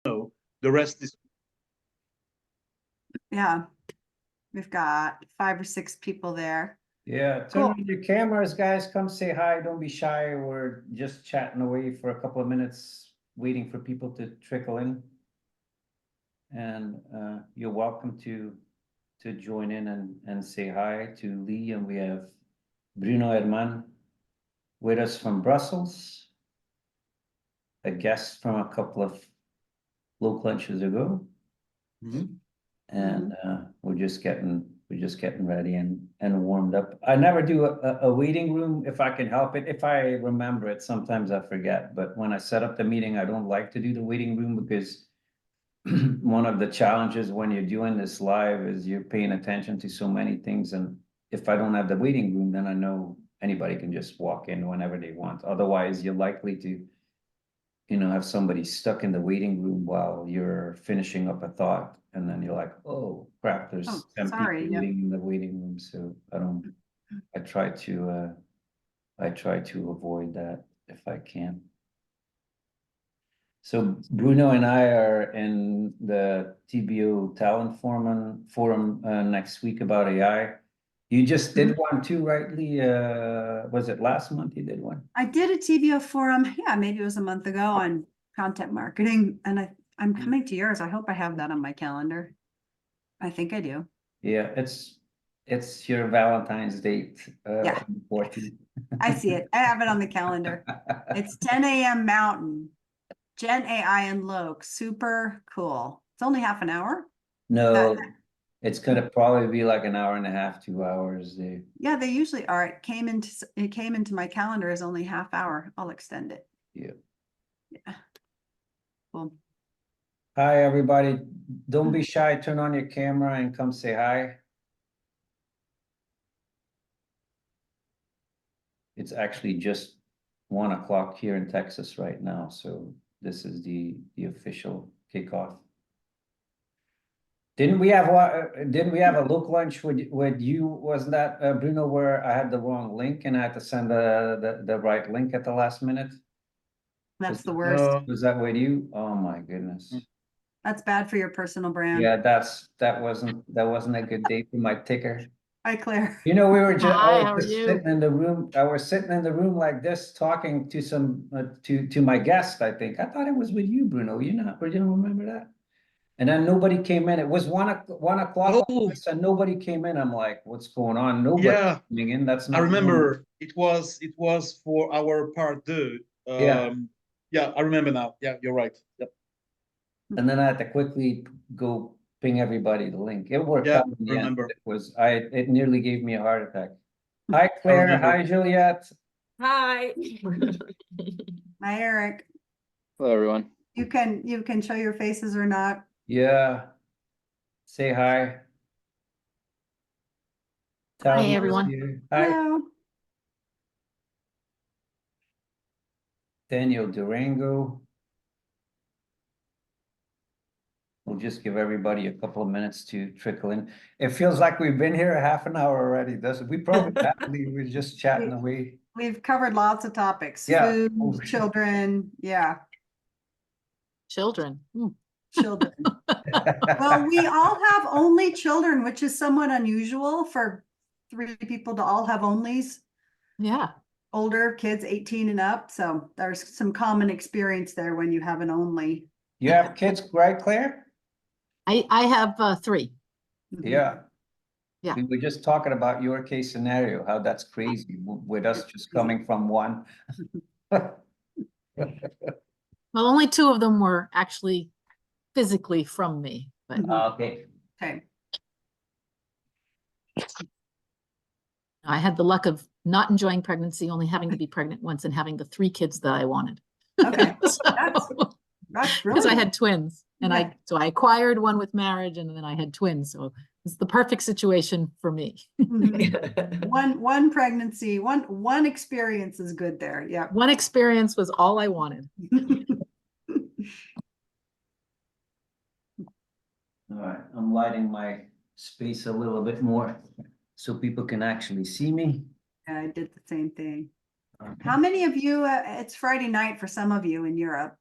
know, the rest is. Yeah, we've got 5 or 6 people there. Yeah, turn on your cameras, guys. Come say hi. Don't be shy. We're just chatting away for a couple of minutes, waiting for people to trickle in. And you're welcome to join in and say hi to Lee. And we have Bruno Herman with us from Brussels, a guest from a couple of local lunches ago. And we're just getting ready and warmed up. I never do a waiting room if I can help it. If I remember it, sometimes I forget. But when I set up the meeting, I don't like to do the waiting room because one of the challenges when you're doing this live is you're paying attention to so many things. And if I don't have the waiting room, then I know anybody can just walk in whenever they want. Otherwise, you're likely to, have somebody stuck in the waiting room while you're finishing up a thought. And then you're like, oh crap, there's 10 people waiting in the waiting room. So I try to avoid that if I can. So Bruno and I are in the TBO Talent Forum next week about AI. You just did one too, right, Lee? Was it last month you did one? I did a TBO forum, yeah, maybe it was a month ago, on content marketing, and I'm coming to yours. I hope I have that on my calendar. I think I do. Yeah, it's your Valentine's date. Yeah. 14th. I see it. I have it on the calendar. It's 10 a.m. Mountain. Gen AI and Loc. Super cool. It's only half an hour. No, it's gonna probably be like an hour and a half, 2 hours. Yeah, they usually are. It came into my calendar as only half hour. I'll extend it. Yeah. Yeah. Cool. Hi, everybody. Don't be shy. Turn on your camera and come say hi. It's actually just 1 o'clock here in Texas right now, so this is the official kickoff. Didn't we have a local lunch with you? Wasn't that Bruno, where I had the wrong link and I had to send the right link at the last minute? That's the worst. Was that with you? Oh my goodness. That's bad for your personal brand. Yeah, that wasn't a good day for my ticker. Hi, Claire. We were just, Hi, how are you? sitting in the room. I was sitting in the room like this, talking to some to my guest. I think I thought it was with you, Bruno. You don't remember that? And then nobody came in. It was 1 o'clock, and nobody came in. I'm like, what's going on? Nobody coming in. That's not. I remember it was for our part 2. Yeah, I remember now. Yeah, you're right. Yep. And then I had to quickly go ping everybody the link. It worked out in the end. It nearly gave me a heart attack. Hi, Claire. Hi, Juliette. Hi. Hi, Eric. Hello, everyone. You can show your faces or not. Yeah. Say hi. Hi, everyone. Hi. Hello. Daniel Durango. We'll just give everybody a couple of minutes to trickle in. It feels like we've been here a half an hour already, doesn't it? We probably we're just chatting away. We've covered lots of topics. Yeah. Food, children. Yeah. Children. Children. Well, we all have only children, which is somewhat unusual for 3 people to all have onlys. Yeah. Older kids, 18 and up. So there's some common experience there when you have an only. You have kids, right, Claire? I have 3. Yeah. Yeah. We were just talking about your case scenario, how that's crazy with us just coming from one. Well, only 2 of them were actually physically from me, but Okay. Okay. I had the luck of not enjoying pregnancy, only having to be pregnant once and having the 3 kids that I wanted. Okay. That's Because I brilliant. had twins, and I acquired one with marriage, and then I had twins, so it's the perfect situation for me. One pregnancy, one experience is good there. Yeah. One experience was all I wanted. All right, I'm lighting my space a little bit more so people can actually see me. I did the same thing. How many of you, it's Friday night for some of you in Europe.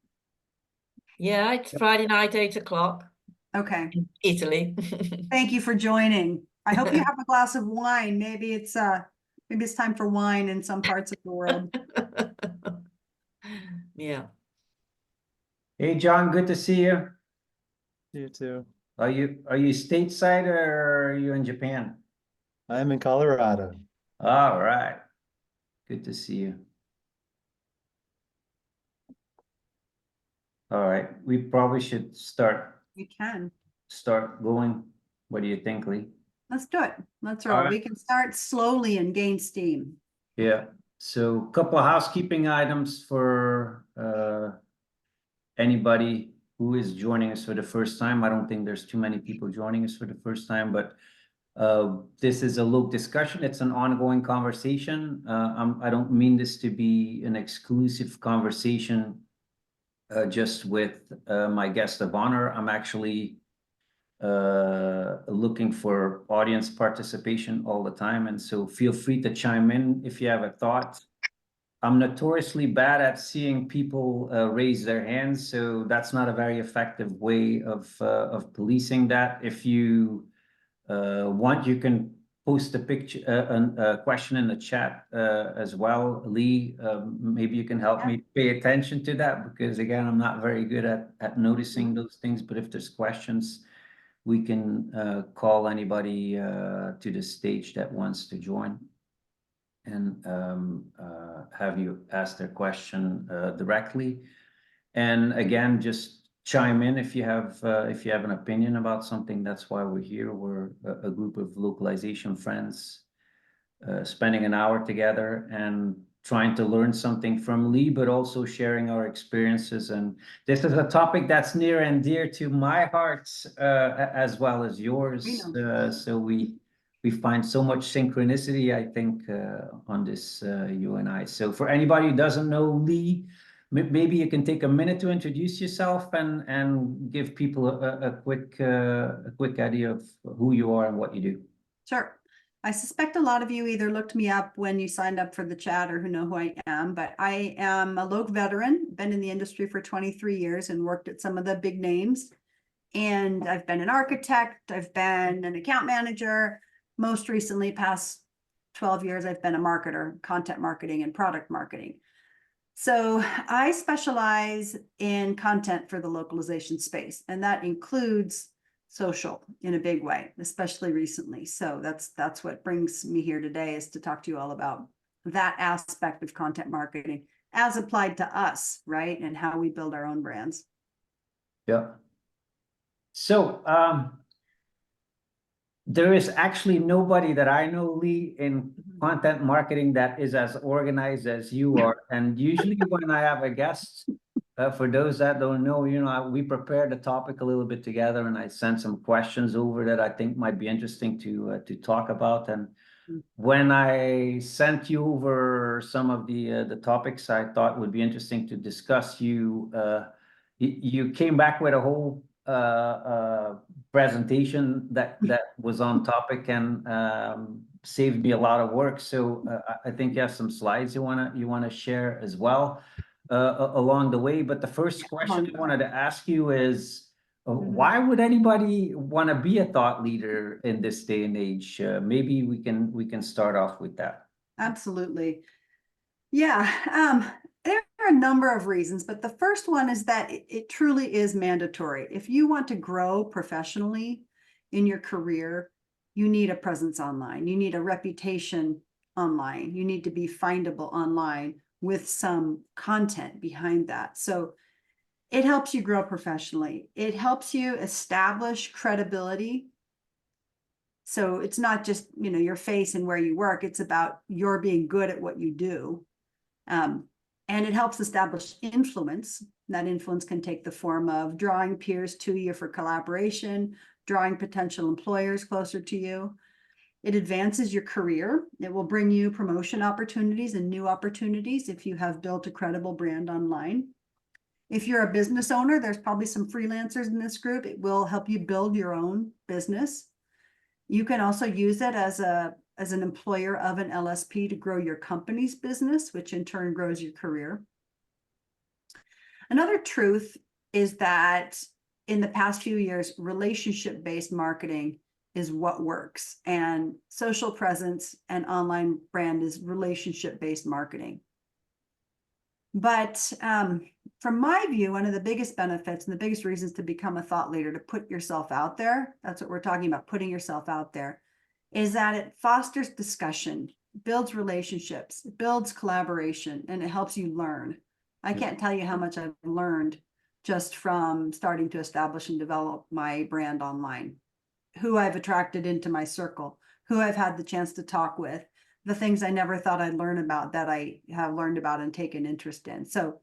Yeah, it's Friday night, 8 o'clock Okay, in Italy. thank you for joining. I hope you have a glass of wine. Maybe it's time for wine in some parts of the world. Yeah. Hey, John, good to see you. You too. Are you stateside or are you in Japan? I'm in Colorado. All right. Good to see you. All right, we probably should start You can. going. What do you think, Lee? Let's do it. Let's roll. Alright. We can start slowly and gain steam. Yeah, so a couple of housekeeping items for anybody who is joining us for the first time. I don't think there's too many people joining us for the first time, but this is a Loc discussion. It's an ongoing conversation. I don't mean this to be an exclusive conversation just with my guest of honor. I'm actually looking for audience participation all the time, and so feel free to chime in if you have a thought. I'm notoriously bad at seeing people raise their hands, so that's not a very effective way of policing that. If you want, you can post a picture, a question in the chat as well, Lee. Maybe you can help me pay attention to that, because again, I'm not very good at noticing those things. But if there's questions, we can call anybody to the stage that wants to join, and have you ask their question directly. And again, just chime in if you have an opinion about something. That's why we're here. We're a group of localization friends spending an hour together and trying to learn something from Lee, but also sharing our experiences. And this is a topic that's near and dear to my heart as well as yours. So we find so much synchronicity, I think, on this, you and I. So for anybody who doesn't know Lee, maybe you can take a minute to introduce yourself and give people a quick idea of who you are and what you do. Sure. I suspect a lot of you either looked me up when you signed up for the chat or who know who I am, but I am a Loc veteran, been in the industry for 23 years and worked at some of the big names. And I've been an architect, I've been an account manager. Most recently, past 12 years, I've been a marketer, content marketing and product marketing. So I specialize in content for the localization space, and that includes social in a big way, especially recently. So that's what brings me here today, is to talk to you all about that aspect of content marketing as applied to us, right? And how we build our own brands. Yeah. So there is actually nobody that I know, Lee, in content marketing that is as organized as you are. And usually when I have a guest, for those that don't know, we prepared the topic a little bit together, and I sent some questions over that I think might be interesting to talk about. And when I sent you over some of the topics I thought would be interesting to discuss, you came back with a whole presentation that was on topic, and saved me a lot of work. So I think you have some slides you wanna share as well along the way. But the first question I wanted to ask you is, why would anybody want to be a thought leader in this day and age? Maybe we can start off with that. Absolutely. Yeah, there are a number of reasons, but the first one is that it truly is mandatory. If you want to grow professionally in your career, you need a presence online. You need a reputation online. You need to be findable online with some content behind that. So it helps you grow professionally. It helps you establish credibility. So it's not just, your face and where you work. It's about your being good at what you do. And it helps establish influence. That influence can take the form of drawing peers to you for collaboration, drawing potential employers closer to you. It advances your career. It will bring you promotion opportunities and new opportunities if you have built a credible brand online. If you're a business owner, there's probably some freelancers in this group. It will help you build your own business. You can also use it as an employer of an LSP to grow your company's business, which in turn grows your career. Another truth is that in the past few years, relationship-based marketing is what works, and social presence and online brand is relationship-based marketing. But from my view, one of the biggest benefits and the biggest reasons to become a thought leader, to put yourself out there, that's what we're talking about, putting yourself out there, is that it fosters discussion, builds relationships, builds collaboration, and it helps you learn. I can't tell you how much I've learned just from starting to establish and develop my brand online, who I've attracted into my circle, who I've had the chance to talk with, the things I never thought I'd learn about that I have learned about and taken interest in. So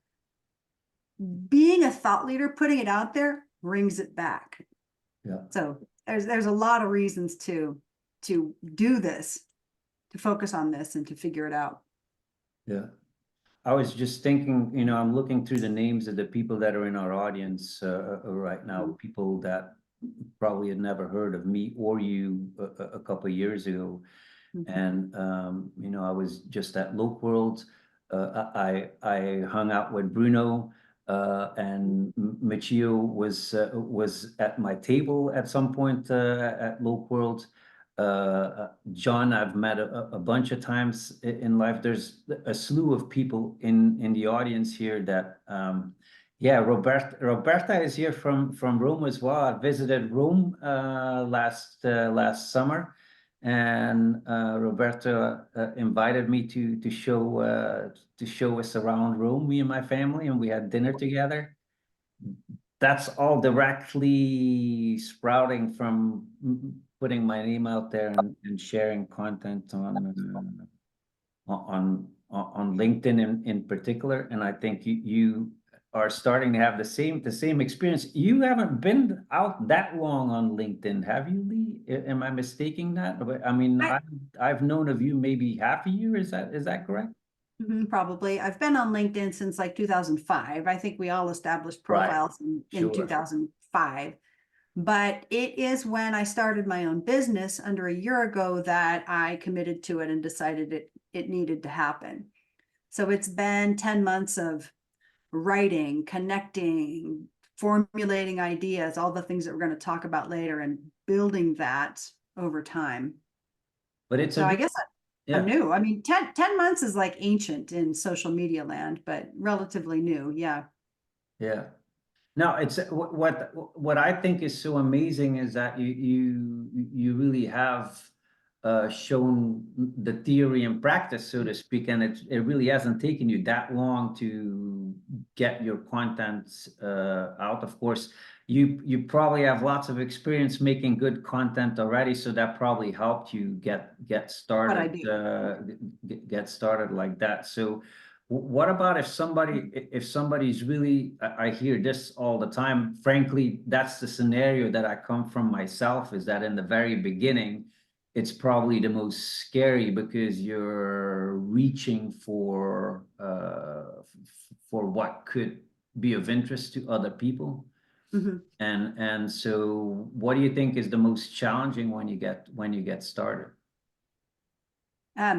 being a thought leader, putting it out there, brings it back. Yeah. So there's a lot of reasons to do this, to focus on this and to figure it out. Yeah. I was just thinking, you know, I'm looking through the names of the people that are in our audience right now, people that probably had never heard of me or you a couple of years ago. And, you know, I was just at Loc I hung out with Bruno and Michio was at my table at some point at Loc. John, I've met a bunch of times in life. There's a slew of people in the audience here that, yeah, Roberta is here from Rome as well. I visited Rome last summer, and Roberta invited me to show us around Rome, me and my family, and we had dinner together. That's all directly sprouting from putting my name out there and sharing content on LinkedIn in particular. And I think you are starting to have the same experience. You haven't been out that long on LinkedIn, have you, Lee? Am I mistaking that? I mean, I've known of you maybe half a year. Is that correct? Probably. I've been on LinkedIn since like 2005. I think we all established profiles in Sure. 2005. But it is when I started my own business under a year ago that I committed to it and decided it needed to happen. So it's been 10 months of writing, connecting, formulating ideas, all the things that we're going to talk about later, and building that over time. But it's So I guess yeah. I'm new. I mean, 10 months is like ancient in social media land, but relatively new. Yeah. Yeah. No, it's what I think is so amazing is that you really have shown the theory and practice, so to speak, and it really hasn't taken you that long to get your content out. Of course, you probably have lots of experience making good content already, so that probably helped you get started. Get started like that. So. What about if somebody's really, I hear this all the time, frankly, that's the scenario that I come from myself, is that in the very beginning, it's probably the most scary because you're reaching for what could be of interest to other people. And so what do you think is the most challenging when you get started?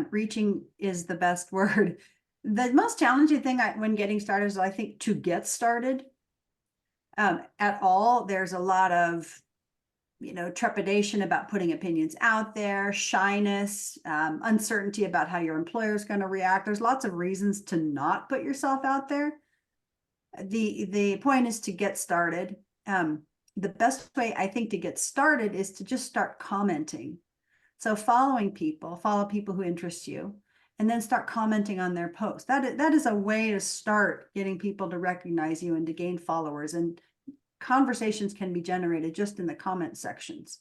Reaching is the best word. The most challenging thing when getting started is, I think, to get started at all. There's a lot of, trepidation about putting opinions out there, shyness, uncertainty about how your employer is going to react. There's lots of reasons to not put yourself out there. The point is to get started. The best way, I think, to get started is to just start commenting. So follow people who interest you, and then start commenting on their posts. That is a way to start getting people to recognize you and to gain followers. And conversations can be generated just in the comment sections.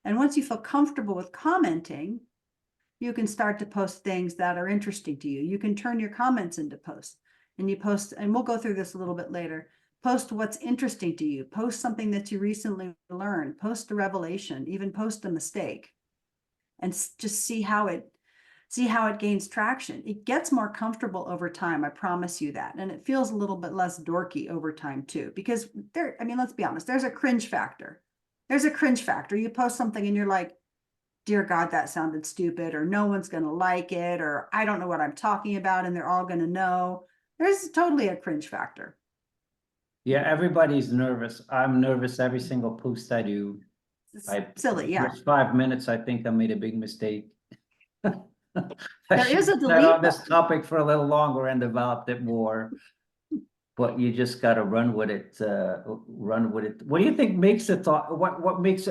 And once you feel comfortable with commenting, you can start to post things that are interesting to you. You can turn your comments into posts, and you post, and we'll go through this a little bit later. Post what's interesting to you. Post something that you recently learned. Post a revelation, even post a mistake, and just see how it gains traction. It gets more comfortable over time. I promise you that. And it feels a little bit less dorky over time too, because let's be honest, there's a cringe factor. You post something and you're like, dear God, that sounded stupid, or no one's going to like it, or I don't know what I'm talking about and they're all going to know. There's totally a cringe factor. Yeah, everybody's nervous. I'm nervous every single post I do. It's I silly, yeah. First 5 minutes, I think I made a big mistake. I There should is a have sat delete on this topic for a little longer and developed it more. But you just gotta run with it, run with it. What do you think makes a thought, what makes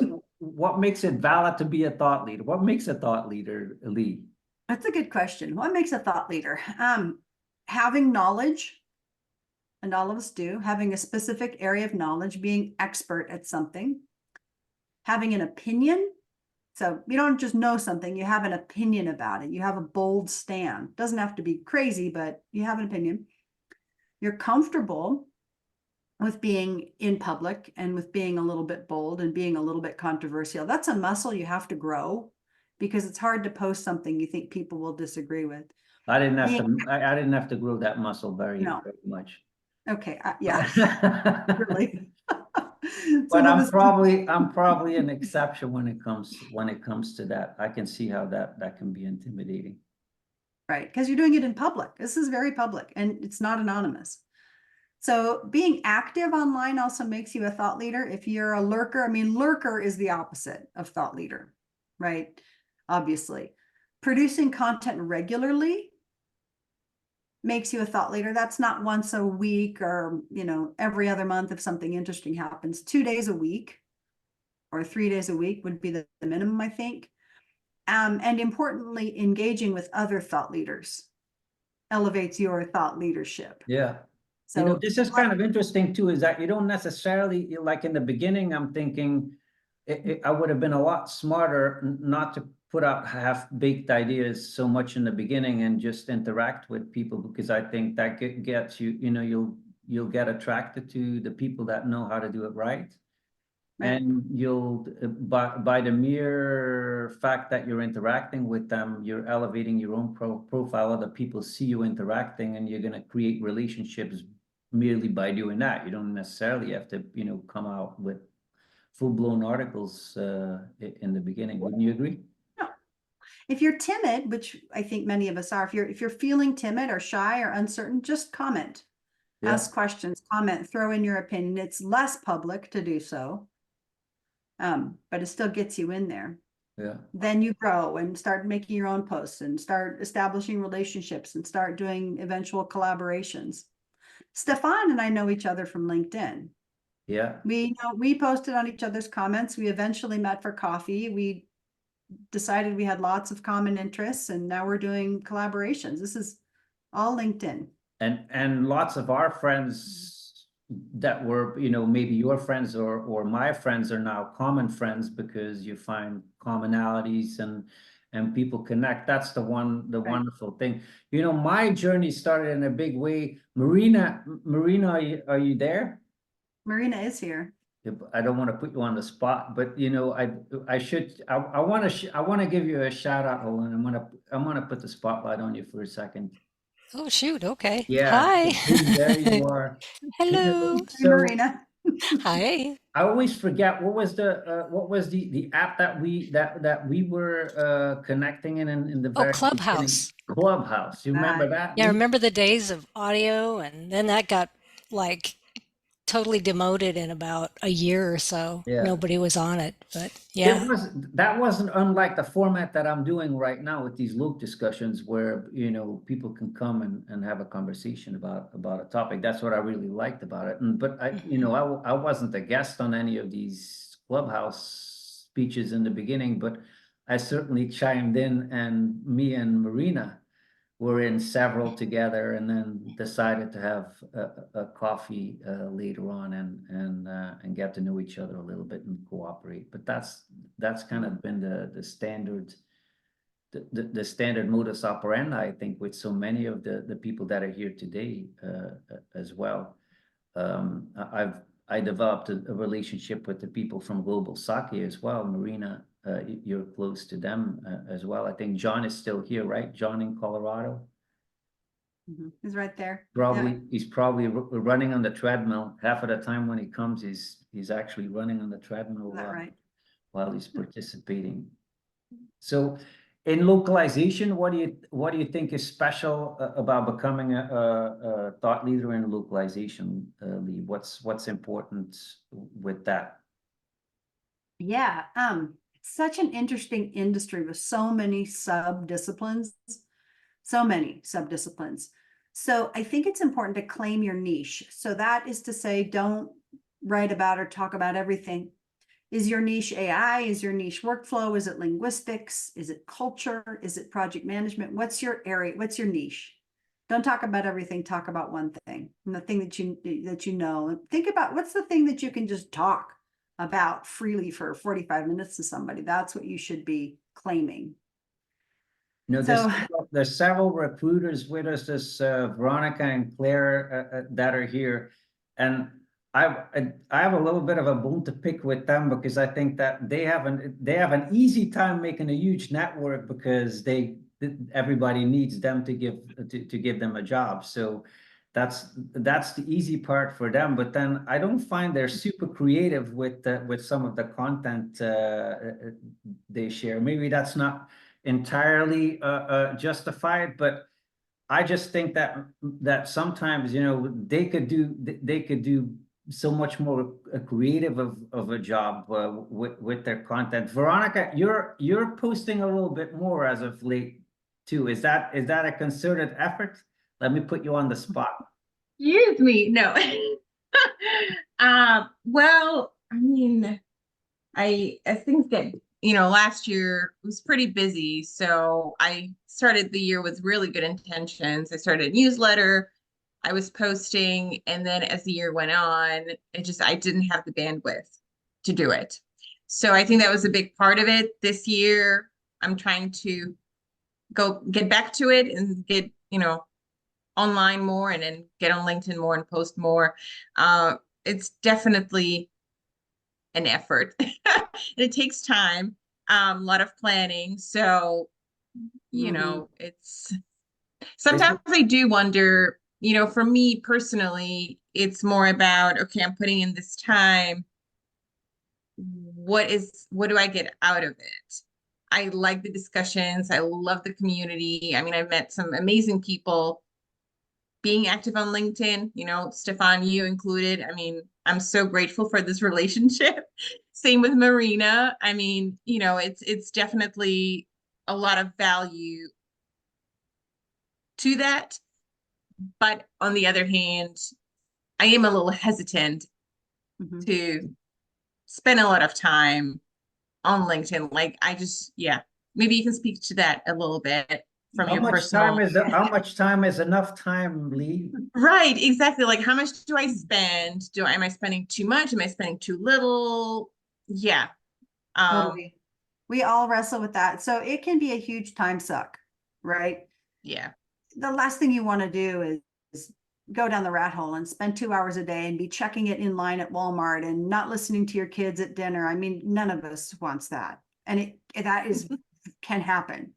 it valid to be a thought leader? What makes a thought leader, Lee? That's a good question. What makes a thought leader? Having knowledge, and all of us do, having a specific area of knowledge, being expert at something, having an opinion. So you don't just know something, you have an opinion about it. You have a bold stand. Doesn't have to be crazy, but you have an opinion. You're comfortable with being in public and with being a little bit bold and being a little bit controversial. That's a muscle you have to grow, because it's hard to post something you think people will disagree with. I didn't have to grow that muscle very No. much. Okay, yeah, really. But Some of I'm us- probably an exception when it comes to that. I can see how that can be intimidating. Right, because you're doing it in public. This is very public and it's not anonymous. So being active online also makes you a thought leader. If you're a lurker, I mean, lurker is the opposite of thought leader, right? Obviously. Producing content regularly makes you a thought leader. That's not once a week or, every other month if something interesting happens. 2 days a week or 3 days a week would be the minimum, I think. And importantly, engaging with other thought leaders elevates your thought leadership. Yeah. So This is kind of interesting too, is that you don't necessarily, like in the beginning, I'm thinking I would have been a lot smarter not to put out half-baked ideas so much in the beginning and just interact with people, because I think that gets you, you'll get attracted to the people that know how to do it right. And you'll, by the mere fact that you're interacting with them, you're elevating your own profile. Other people see you interacting, and you're going to create relationships merely by doing that. You don't necessarily have to, come out with full-blown articles in the beginning. Wouldn't you agree? No. If you're timid, which I think many of us are, if you're feeling timid or shy or uncertain, just comment. Yeah. Ask questions, comment, throw in your opinion. It's less public to do so. But it still gets you in there. Yeah. Then you grow and start making your own posts and start establishing relationships and start doing eventual collaborations. Stefan and I know each other from LinkedIn. Yeah. We posted on each other's comments. We eventually met for coffee. We decided we had lots of common interests, and now we're doing collaborations. This is all LinkedIn. And lots of our friends that were, maybe your friends or my friends are now common friends, because you find commonalities and people connect. That's the wonderful thing. My journey started in a big way. Marina, are you there? Marina is here. I don't want to put you on the spot, but I want to give you a shout out, Olin. I'm gonna put the spotlight on you for a second. Oh, shoot. Okay. Yeah. Hi. There you are. Hello. Hey, Marina. Hi. I always forget what was the app that we were connecting in the Oh, very beginning? Clubhouse. Clubhouse. You remember that? Yeah, I remember the days of audio, and then that got like totally demoted in about a year or so. Yeah. Nobody was on it, but yeah. That wasn't unlike the format that I'm doing right now with these Loop discussions, where people can come and have a conversation about a topic. That's what I really liked about it. But I wasn't a guest on any of these Clubhouse speeches in the beginning, but I certainly chimed in, and me and Marina were in several together, and then decided to have a coffee later on and get to know each other a little bit and cooperate. But that's kind of been the standard the standard modus operandi, I think, with so many of the people that are here today as well. I developed a relationship with the people from Global Sake as well. Marina, you're close to them as well. I think John is still here, right? John in Colorado. He's right there. He's probably running on the treadmill. Half of the time when he comes, he's actually running on the treadmill Is that right? while he's participating. So In localization, what do you think is special about becoming a thought leader in localization, Lee? What's important with that? Yeah, it's such an interesting industry with so many sub-disciplines, so many sub-disciplines. So I think it's important to claim your niche. So that is to say, don't write about or talk about everything. Is your niche AI? Is your niche workflow? Is it linguistics? Is it culture? Is it project management? What's your area? What's your niche? Don't talk about everything. Talk about one thing, and the thing that you know. Think about what's the thing that you can just talk about freely for 45 minutes to somebody. That's what you should be claiming. No, So there's several recruiters with us, this Veronica and Claire that are here, and I have a little bit of a bone to pick with them because I think that they have an easy time making a huge network because everybody needs them to give them a job. So that's the easy part for them. But then I don't find they're super creative with some of the content they share. Maybe that's not entirely justified, but I just think that sometimes, you know, they could do so much more creative of a job with their content. Veronica, you're posting a little bit more as of late too. Is that a concerted effort? Let me put you on the spot. Excuse me. No. Well, I mean, as things get, last year was pretty busy. So I started the year with really good intentions. I started a newsletter, I was posting, and then as the year went on, I didn't have the bandwidth to do it. So I think that was a big part of it. This year, I'm trying to get back to it and get, online more and then get on LinkedIn more and post more. It's definitely an effort. It takes time, a lot of planning. So, it's sometimes I do wonder, for me personally, it's more about, okay, I'm putting in this time. What do I get out of it? I like the discussions. I love the community. I mean, I've met some amazing people being active on LinkedIn, Stefan, you included. I mean, I'm so grateful for this relationship. Same with Marina. I mean, it's definitely a lot of value to that. But on the other hand, I am a little hesitant to spend a lot of time on LinkedIn. Like maybe you can speak to that a little bit from your personal. How much time is enough time, Lee? Right, exactly. Like, how much do I spend? Am I spending too much? Am I spending too little? Yeah. totally. We all wrestle with that. So it can be a huge time suck, right? Yeah. The last thing you want to do is go down the rat hole and spend 2 hours a day and be checking it in line at Walmart and not listening to your kids at dinner. I mean, none of us wants that. And that can happen.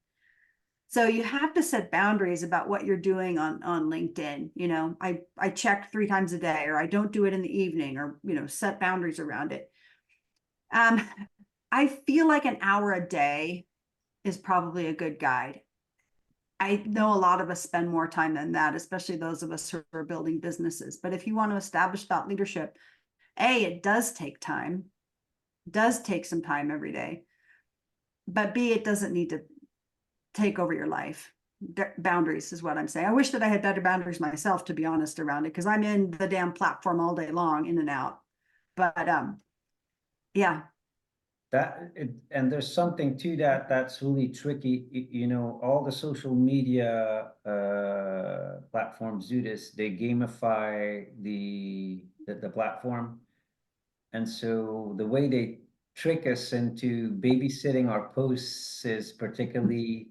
So you have to set boundaries about what you're doing on LinkedIn. I check 3 times a day, or I don't do it in the evening, or, set boundaries around it. I feel like an hour a day is probably a good guide. I know a lot of us spend more time than that, especially those of us who are building businesses. But if you want to establish thought leadership, it does take time, does take some time every day. But B, it doesn't need to take over your life. Boundaries is what I'm saying. I wish that I had better boundaries myself, to be honest, around it, because I'm in the damn platform all day long, in and out. But yeah. And there's something to that's really tricky. All the social media platforms do this. They gamify the platform, and so the way they trick us into babysitting our posts is particularly,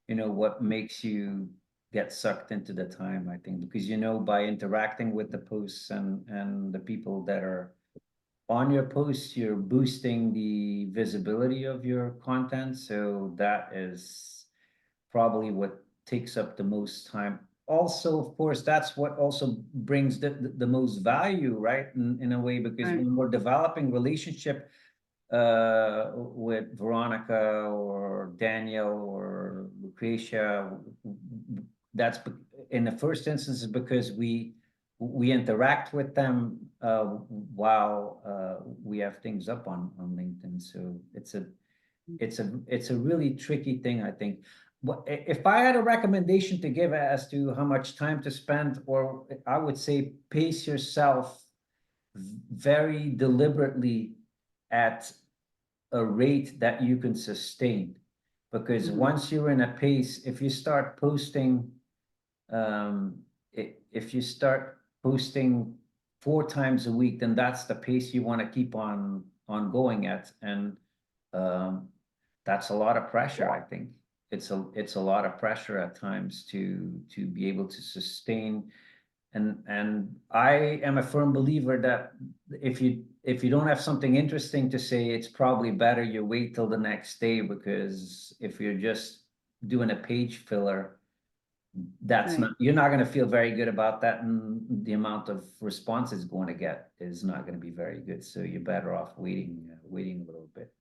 what makes you get sucked into the time, I think, because by interacting with the posts and the people that are on your posts, you're boosting the visibility of your content. So that is probably what takes up the most time. Also, of course, that's what also brings the most value, right? In a way, because when we're developing relationship with Veronica or Daniel or Lucretia, that's in the first instance is because we interact with them while we have things up on LinkedIn. So it's a really tricky thing, I think. If I had a recommendation to give as to how much time to spend, or I would say pace yourself very deliberately at a rate that you can sustain. Because once you're in a pace, if you start posting, if you start posting 4 times a week, then that's the pace you want to keep on going at. And that's a lot of pressure, I think. It's a lot of pressure at times to be able to sustain. And I am a firm believer that if you don't have something interesting to say, it's probably better you wait till the next day, because if you're just doing a page filler, that's not, you're not going to feel very good about that, and the amount of response it's going to get is not going to be very good. So you're better off waiting a little bit.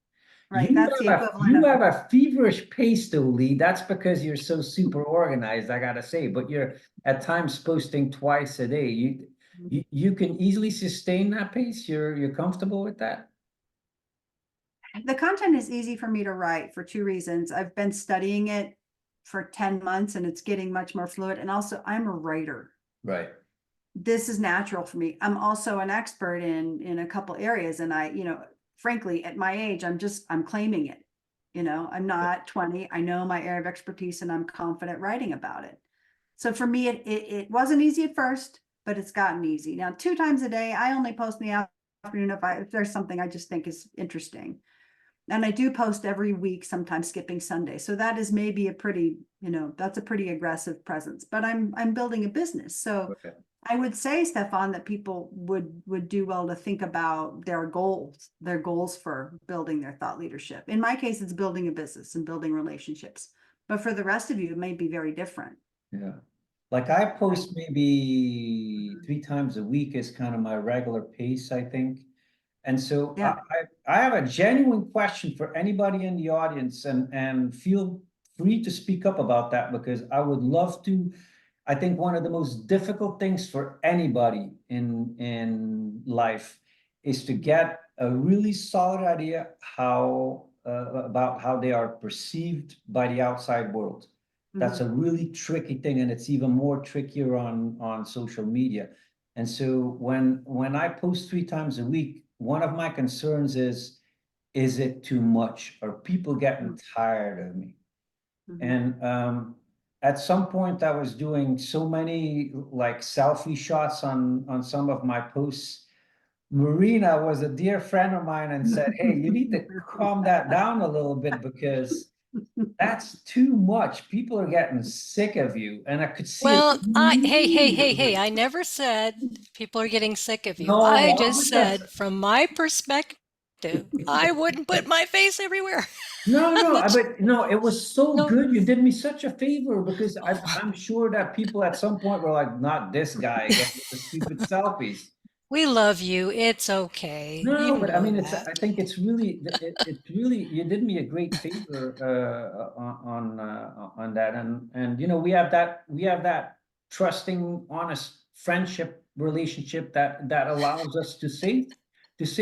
Right, that's the equivalent You of. have a feverish pace though, Lee. That's because you're so super organized, I gotta say, but you're at times posting twice a day. You can easily sustain that pace. You're comfortable with that? The content is easy for me to write for 2 reasons. I've been studying it for 10 months and it's getting much more fluid. And also I'm a writer. Right. This is natural for me. I'm also an expert in a couple areas. And I, frankly, at my age, I'm claiming it. I'm not 20. I know my area of expertise and I'm confident writing about it. So for me, it wasn't easy at first, but it's gotten easy. Now, 2 times a day, I only post in the afternoon if there's something I just think is interesting. And I do post every week, sometimes skipping Sunday. So that is maybe a pretty, that's a pretty aggressive presence, but I'm building a business. So Okay. I would say, Stefan, that people would do well to think about their goals for building their thought leadership. In my case, it's building a business and building relationships. But for the rest of you, it may be very different. Yeah. Like I post maybe 3 times a week is kind of my regular pace, I think. And so Yeah. I have a genuine question for anybody in the audience, and feel free to speak up about that, because I would love to. I think one of the most difficult things for anybody in life is to get a really solid idea about how they are perceived by the outside world. That's a really tricky thing, and it's even more trickier on social media. And so when I post 3 times a week, one of my concerns is it too much? Are people getting tired of me? And at some point I was doing so many like selfie shots on some of my posts. Marina was a dear friend of mine and said, hey, you need to calm that down a little bit, because that's too much. People are getting sick of you. And I could see Well, it. hey, I never said people are getting sick of you. No, I no, just because- said from my perspective, I wouldn't put my face everywhere. But no, it was so No. good. You did me such a favor, because I'm sure that people at some point were like, not this guy again with the stupid selfies. We love you. It's okay. No, You but I know mean, that. I think it's really, you did me a great favor on that, and we have that trusting, honest friendship relationship that allows us to say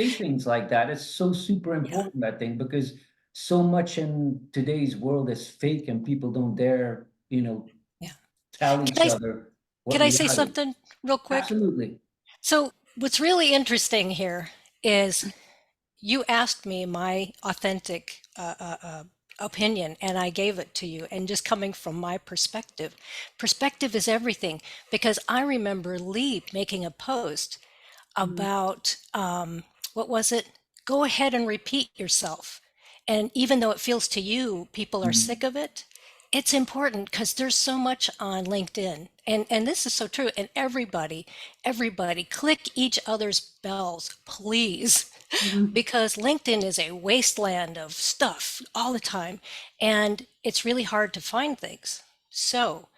things like that. It's so super important, I think, because so much in today's world is fake, and people don't dare, Yeah. tell each other what Can I say reality is. something real quick? Absolutely. So what's really interesting here is you asked me my authentic opinion, and I gave it to you. And just coming from my perspective is everything, because I remember Lee making a post about what was it? Go ahead and repeat yourself. And even though it feels to you people are sick of it, it's important because there's so much on LinkedIn. And this is so true. And everybody click each other's bells, please. Because LinkedIn is a wasteland of stuff all the time, and it's really hard to find things. So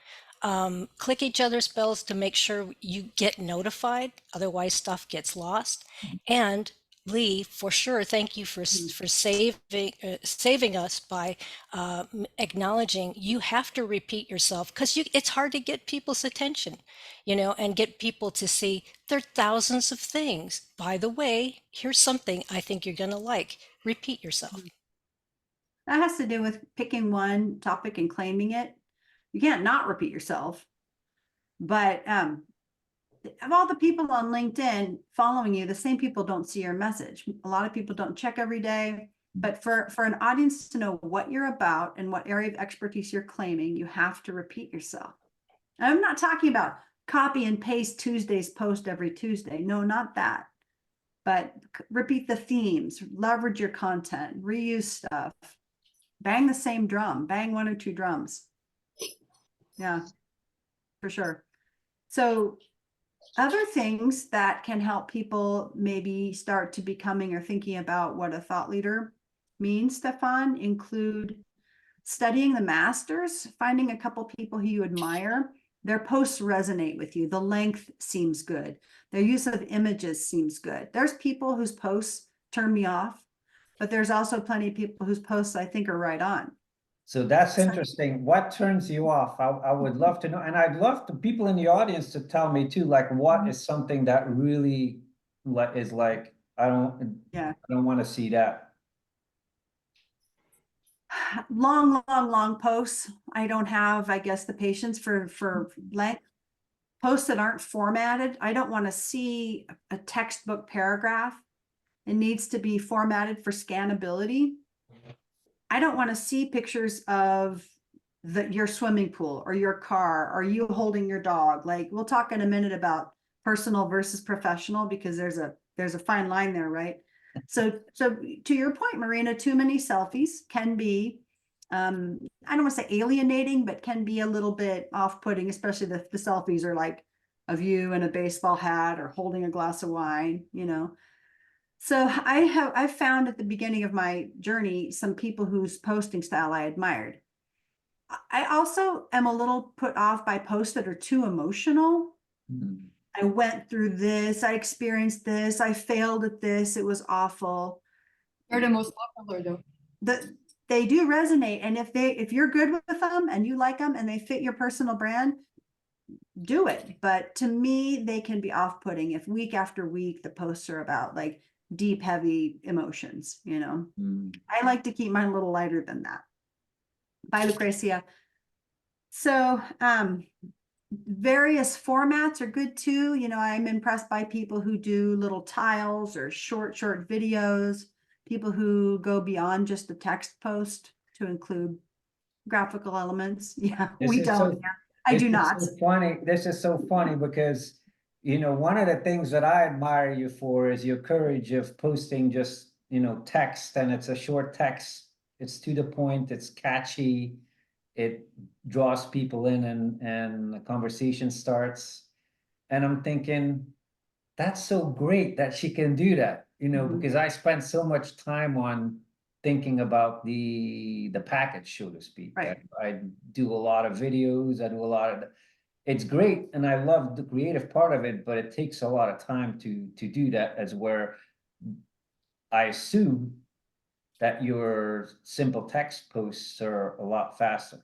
click each other's bells to make sure you get notified. Otherwise, stuff gets lost. And Lee, for sure, thank you for saving us by acknowledging you have to repeat yourself, because it's hard to get people's attention, and get people to see there are thousands of things. By the way, here's something I think you're going to like. Repeat yourself. That has to do with picking one topic and claiming it. You can't not repeat yourself. But of all the people on LinkedIn following you, the same people don't see your message. A lot of people don't check every day. But for an audience to know what you're about and what area of expertise you're claiming, you have to repeat yourself. And I'm not talking about copy and paste Tuesday's post every Tuesday. No, not that. But repeat the themes, leverage your content, reuse stuff, bang the same drum, bang 1 or 2 drums. Yeah, for sure. So other things that can help people maybe start to becoming or thinking about what a thought leader means, Stefan, include studying the masters, finding a couple people who you admire. Their posts resonate with you. The length seems good. Their use of images seems good. There's people whose posts turn me off, but there's also plenty of people whose posts I think are right on. So that's interesting. What turns you off? I would love to know. And I'd love the people in the audience to tell me too, like what is something that really is like, I don't want to see that. Long posts. I don't have, I guess, the patience for length. Posts that aren't formatted. I don't want to see a textbook paragraph. It needs to be formatted for scannability. I don't want to see pictures of your swimming pool or your car or you holding your dog. Like, we'll talk in a minute about personal versus professional, because there's a fine line there, right? So to your point, Marina, too many selfies can be, I don't want to say alienating, but can be a little bit off-putting, especially the selfies are like of you in a baseball hat or holding a glass of wine, So I found at the beginning of my journey some people whose posting style I admired. I also am a little put off by posts that are too emotional. Mm. I went through this, I experienced this, I failed at this, it was awful. They're the most popular though. They do resonate. And if you're good with them and you like them and they fit your personal brand, do it. But to me, they can be off-putting if week after week the posts are about like deep, heavy emotions, I like to keep mine a little lighter than that. Bye, Lucrecia. So various formats are good too. I'm impressed by people who do little tiles or short videos, people who go beyond just the text post to include graphical elements. Yeah, we don't. I do not. This is so funny because one of the things that I admire you for is your courage of posting just, text, and it's a short text. It's to the point, it's catchy, it draws people in and the conversation starts. And I'm thinking, that's so great that she can do that, because I spent so much time on thinking about the package, so to speak. Right. I do a lot of videos, I do a lot of, it's great, and I love the creative part of it, but it takes a lot of time to do that, as where I assume that your simple text posts are a lot faster.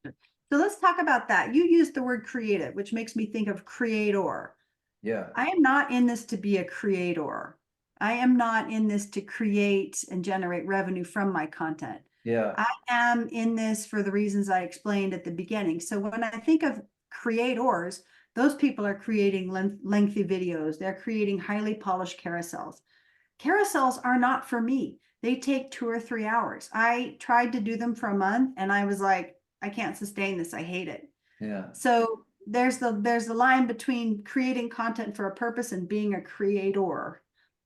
So let's talk about that. You used the word creative, which makes me think of creator. Yeah. I am not in this to be a creator. I am not in this to create and generate revenue from my content. Yeah. I am in this for the reasons I explained at the beginning. So when I think of creators, those people are creating lengthy videos. They're creating highly polished carousels. Carousels are not for me. They take 2 or 3 hours. I tried to do them for a month and I was like, I can't sustain this. I hate it. Yeah. So there's the line between creating content for a purpose and being a creator.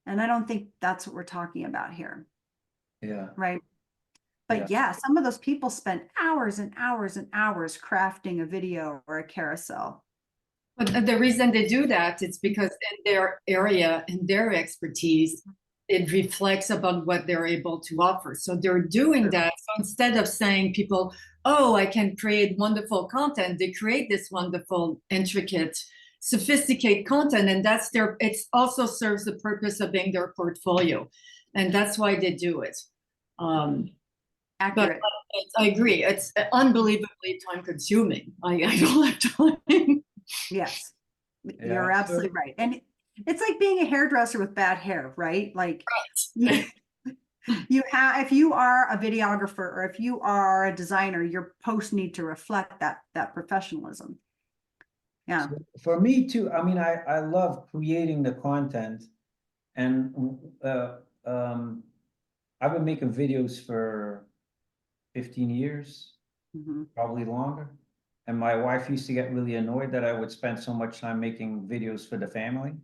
And I don't think that's what we're talking about here. Yeah. Right. But yeah, some of those people spend hours and hours and hours crafting a video or a carousel. But the reason they do that is because in their area, in their expertise, it reflects about what they're able to offer. So they're doing that. So instead of saying people, oh, I can create wonderful content, they create this wonderful, intricate sophisticated content, and that's their, it also serves the purpose of being their portfolio. And that's why they do it. But Accurate. I agree, it's unbelievably time consuming. I don't have time. Yes, Yeah, you're absolutely so- right. And it's like being a hairdresser with bad hair, right? Like you have, if you are a videographer or if you are a designer, your posts need to reflect that professionalism. Yeah. So for me too, I mean, I love creating the content, and I've been making videos for 15 years, Mhm. probably longer. And my wife used to get really annoyed that I would spend so much time making videos for the family.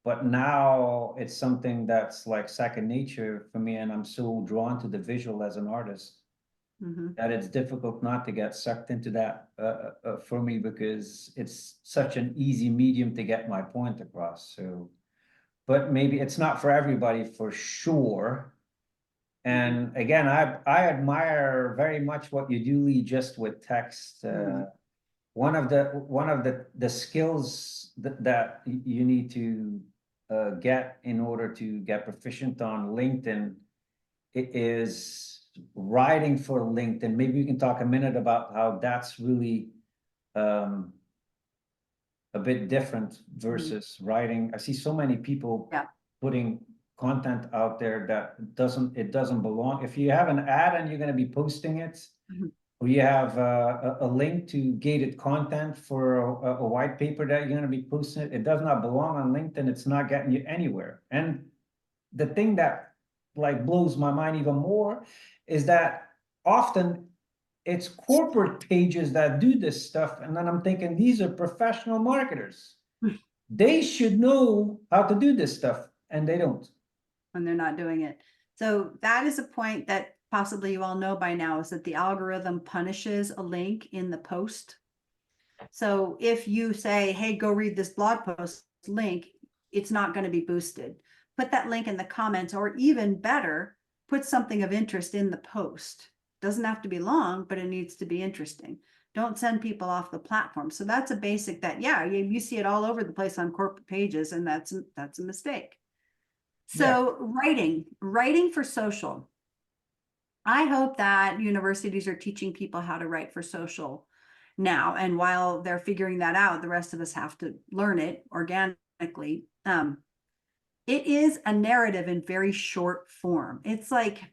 But now it's something that's like second nature for me, and I'm so drawn to the visual as an artist Mhm. that it's difficult not to get sucked into that for me, because it's such an easy medium to get my point across. So, but maybe it's not for everybody for sure. And again, I admire very much what you do, Lee, just with text. One of the skills that you need to get in order to get proficient on LinkedIn, it is writing for LinkedIn. Maybe we can talk a minute about how that's really a bit different versus writing. I see so many people Yeah. putting content out there that it doesn't belong. If you have an ad and you're going to be posting it, Mhm. or you have a link to gated content for a white paper that you're going to be posting, it does not belong on LinkedIn. It's not getting you anywhere. And the thing that like blows my mind even more is that often it's corporate pages that do this stuff. And then I'm thinking, these are professional marketers. They should know how to do this stuff, and they don't. When they're not doing it. So that is a point that possibly you all know by now, is that the algorithm punishes a link in the post. So if you say, hey, go read this blog post link, it's not going to be boosted. Put that link in the comments, or even better, put something of interest in the post. Doesn't have to be long, but it needs to be interesting. Don't send people off the platform. So that's a basic that, yeah, you see it all over the place on corporate pages, and that's a mistake. So writing for social. I hope that universities are teaching people how to write for social now. And while they're figuring that out, the rest of us have to learn it organically. It is a narrative in very short form. It's like,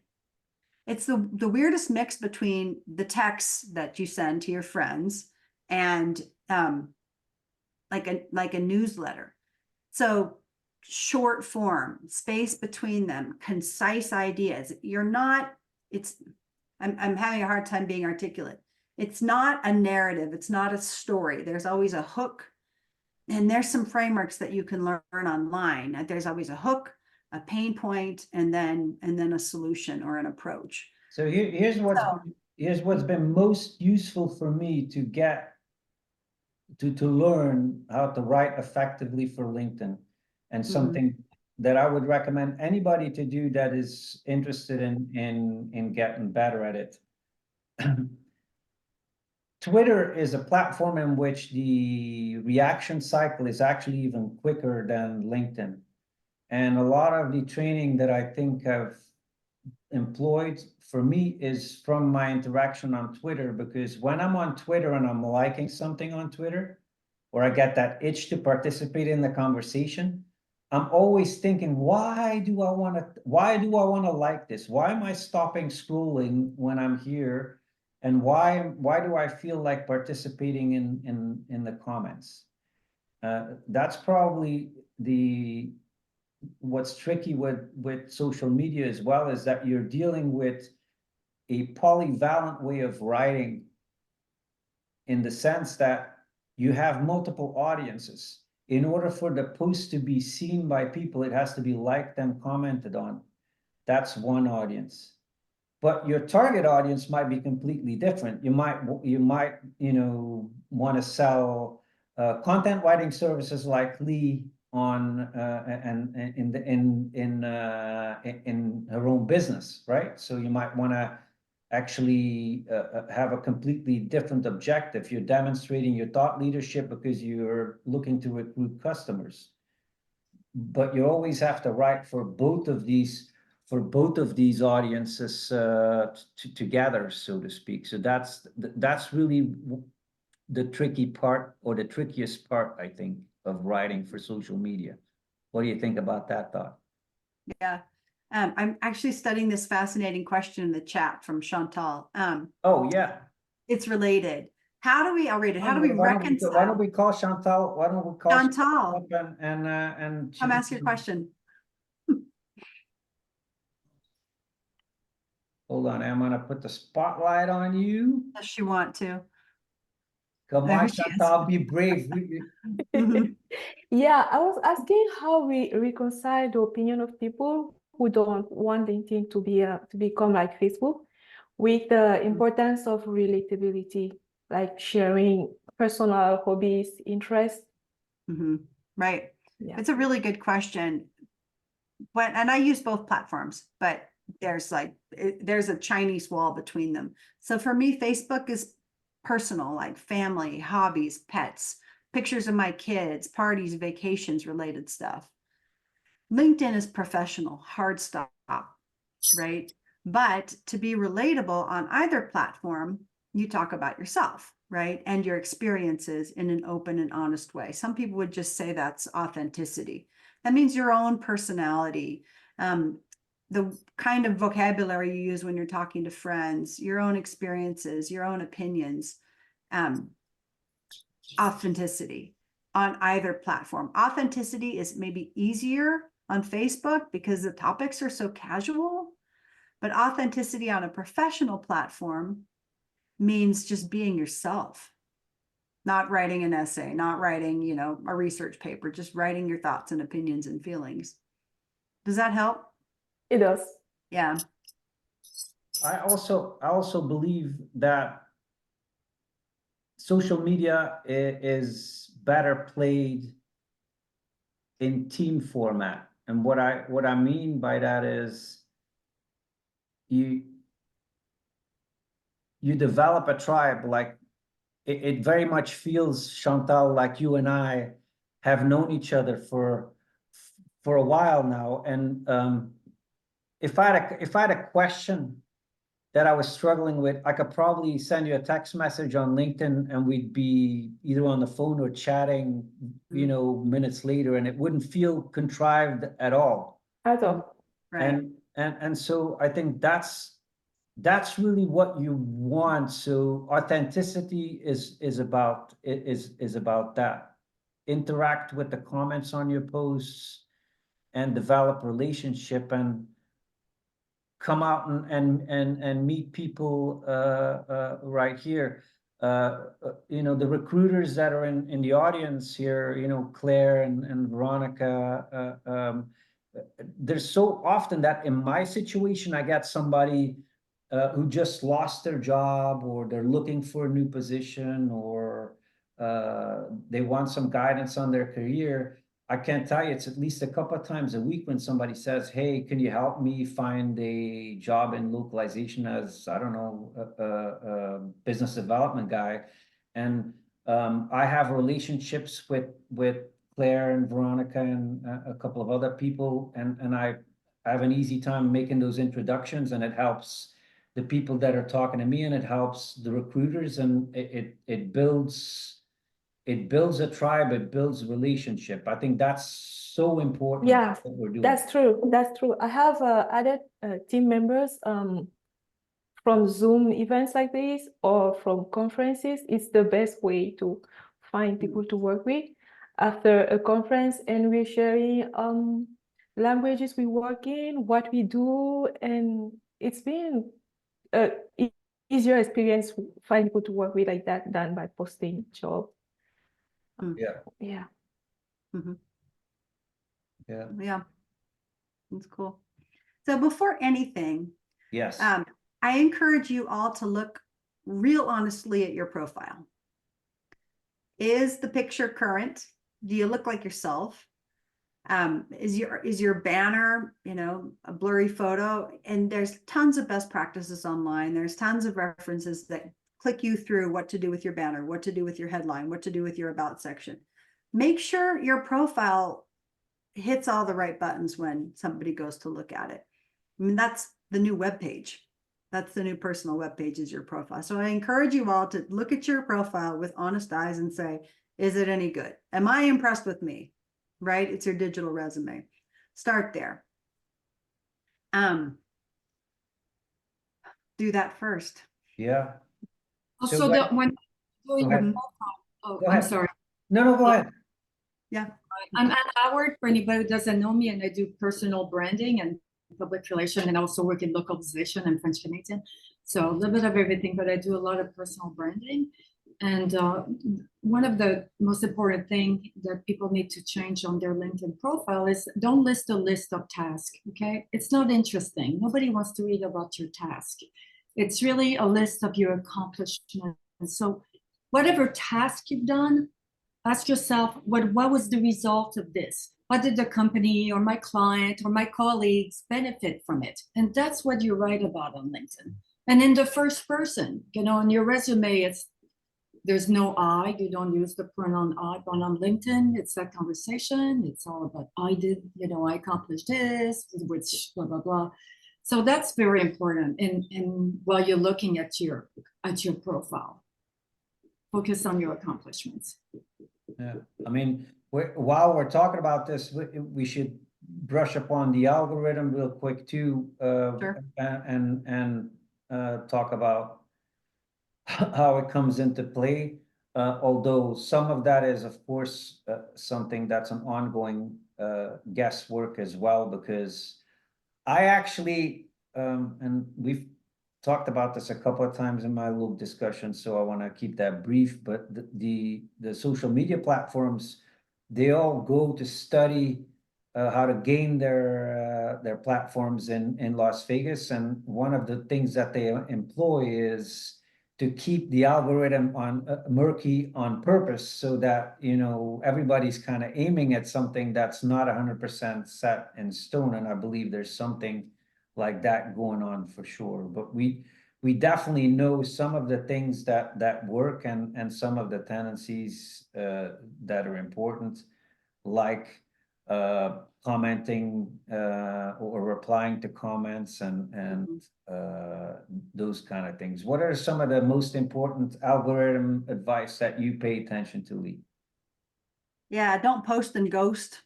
it's the weirdest mix between the text that you send to your friends and like a newsletter. So short form, space between them, concise ideas. I'm having a hard time being articulate. It's not a narrative. It's not a story. There's always a hook. And there's some frameworks that you can learn online. There's always a hook, a pain point, and then a solution or an approach. So here's what's been most useful for me to get to learn how to write effectively for LinkedIn, and something that I would recommend anybody to do that is interested in getting better at it. Twitter is a platform in which the reaction cycle is actually even quicker than LinkedIn. And a lot of the training that I think I've employed for me is from my interaction on Twitter, because when I'm on Twitter and I'm liking something on Twitter, or I get that itch to participate in the conversation, I'm always thinking, why do I want to like this? Why am I stopping scrolling when I'm here? And why do I feel like participating in the comments? That's probably what's tricky with social media as well, is that you're dealing with a polyvalent way of writing, in the sense that you have multiple audiences. In order for the post to be seen by people, it has to be liked and commented on. That's one audience. But your target audience might be completely different. You might want to sell content writing services like Lee on and in her own business, right? So you might want to actually have a completely different objective. You're demonstrating your thought leadership because you're looking to recruit customers. But you always have to write for both of these audiences together, so to speak. So that's really the tricky part, or the trickiest part, I think, of writing for social media. What do you think about that thought? Yeah. I'm actually studying this fascinating question in the chat from Chantal. Oh, yeah. It's related. How do we, I'll read it. How do we Why reconcile? don't we call Chantal? Why don't we call Chantal, up and come ask your question. Hold on, I'm gonna put the spotlight on you. Does she want to? Come There on, she is. Chantal, be brave. Mhm. Yeah, I was asking how we reconcile the opinion of people who don't want LinkedIn to become like Facebook with the importance of relatability, like sharing personal hobbies, interests. Right. Yeah. It's a really good question. And I use both platforms, but there's there's a Chinese wall between them. So for me, Facebook is personal, like family, hobbies, pets, pictures of my kids, parties, vacations, related stuff. LinkedIn is professional, hard stop, right? But to be relatable on either platform, you talk about yourself, right? And your experiences in an open and honest way. Some people would just say that's authenticity. That means your own personality, the kind of vocabulary you use when you're talking to friends, your own experiences, your own opinions, authenticity on either platform. Authenticity is maybe easier on Facebook because the topics are so casual, but authenticity on a professional platform means just being yourself, not writing an essay, not writing, a research paper, just writing your thoughts and opinions and feelings. Does that help? It does. Yeah. I also believe that social media is better played in team format. And what I mean by that is you develop a tribe. Like it very much feels, Chantal, like you and I have known each other for a while now. And if I had a question that I was struggling with, I could probably send you a text message on LinkedIn and we'd be either on the phone or chatting, minutes later, and it wouldn't feel contrived at all. At all. Right. And so I think that's really what you want. So authenticity is about that. Interact with the comments on your posts and develop relationship and come out and meet people right here. The recruiters that are in the audience here, Claire and Veronica, there's so often that in my situation, I get somebody who just lost their job, or they're looking for a new position, or they want some guidance on their career. I can't tell you, it's at least a couple of times a week when somebody says, hey, can you help me find a job in localization as, I don't know, a business development guy. And I have relationships with Claire and Veronica and a couple of other people. And I have an easy time making those introductions, and it helps the people that are talking to me, and it helps the recruiters, and it builds a tribe, it builds a relationship. I think that's so important. Yeah, what we're doing. That's true. That's true. I have added team members from Zoom events like this or from conferences. It's the best way to find people to work with after a conference, and we're sharing languages we work in, what we do, and it's been a easier experience finding people to work with like that than by posting job. Yeah. Yeah. Yeah. Yeah. That's cool. So before anything, Yes. I encourage you all to look real honestly at your profile. Is the picture current? Do you look like yourself? Is your banner, a blurry photo? And there's tons of best practices online. There's tons of references that click you through what to do with your banner, what to do with your headline, what to do with your about section. Make sure your profile hits all the right buttons when somebody goes to look at it. I mean, that's the new web page. That's the new personal web page, is your profile. So I encourage you all to look at your profile with honest eyes and say, is it any good? Am I impressed with me? Right? It's your digital resume. Start there. Do that first. Yeah. Also, So that when doing go your ahead. profile, oh, Go I'm ahead. sorry. No, go ahead. Yeah. I'm Ann Howard, for anybody who doesn't know me, and I do personal branding and public relation, and also work in localization and French Canadian. So a little bit of everything, but I do a lot of personal branding. And one of the most important thing that people need to change on their LinkedIn profile is don't list a list of tasks, okay? It's not interesting. Nobody wants to read about your task. It's really a list of your accomplishments. So whatever task you've done, ask yourself, what was the result of this? What did the company or my client or my colleagues benefit from it? And that's what you write about on LinkedIn. And in the first person, on your resume, there's no I, you don't use the pronoun I, but on LinkedIn, it's that conversation. It's all about I did, I accomplished this, which blah, blah, blah. So that's very important. And while you're looking at your profile, focus on your accomplishments. Yeah, I mean, while we're talking about this, we should brush upon the algorithm real quick too, Sure. and talk about how it comes into play. Although some of that is, of course, something that's an ongoing guesswork as well, because I actually, and we've talked about this a couple of times in my little discussion, so I want to keep that brief, but the social media platforms, they all go to study how to game their platforms in Las Vegas, and one of the things that they employ is to keep the algorithm on murky on purpose, so that everybody's kind of aiming at something that's not 100% set in stone. And I believe there's something like that going on for sure. But we definitely know some of the things that work, and some of the tendencies that are important, like commenting or replying to comments and those kind of things. What are some of the most important algorithm advice that you pay attention to, Lee? Yeah, don't post and ghost.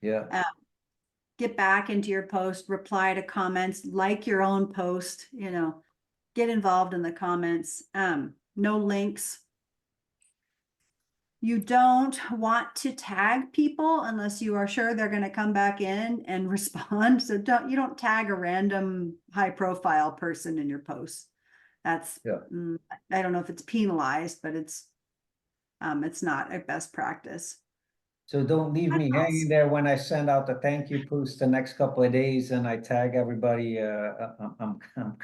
Yeah. Get back into your post, reply to comments, like your own post, get involved in the comments. No links. You don't want to tag people unless you are sure they're going to come back in and respond. So you don't tag a random high profile person in your posts. That's, I don't know if it's penalized, but it's not a best practice. So don't leave me hanging there when I send out the thank you post the next couple of days and I tag everybody. I'm